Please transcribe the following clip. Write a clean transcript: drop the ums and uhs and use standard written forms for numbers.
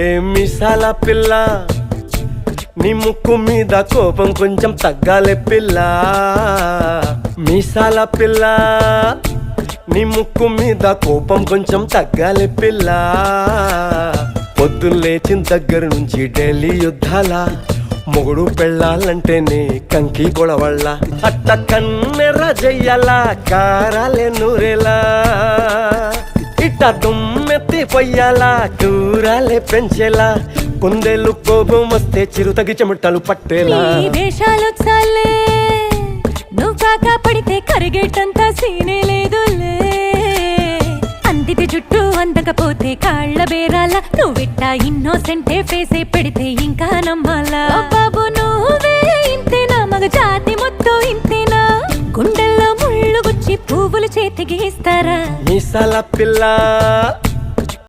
ఏ మిసాల పిల్ల నీ ముక్కు మీద కోపం కొంచెం తగ్గాలే పిల్ల. మిసాల పిల్ల నీ ముక్కు మీద కోపం కొంచెం తగ్గాలే పిల్ల. పొద్దున్న లేచిన దగ్గర నుంచి డైలీ యుద్ధాల, మొగుడు పెళ్ళాలంటేనే కంకి గొడవళ్ళ. అట్ట కన్నెర్ర జయ్యాల కారాలే నూరేలా, ఇట్ట దుమ్మెత్తి పొయ్యాలా కూరాలే పెంచేలా. కొందేళ్ళు కోపం వస్తే చిరుతగి చెమటలు పట్టేలా. వేషాలు చాలే నువ్వు కాక పడితే కరిగేటంత సీనే లేదులే. అందితే జుట్టు అందకపోతే కాళ్ళ బేరాల, నువ్విట్ట ఇన్నోసెంటే ఫేసే పెడితే ఇంకా నమ్మాలా. బాబు నువ్వే ఇంతేనా, మగ జాతి మొత్తం ఇంతేనా, గుండెల్లో ముళ్ళు గుచ్చి పువ్వులు చేతికి ఇస్తారా. మిసాల పిల్ల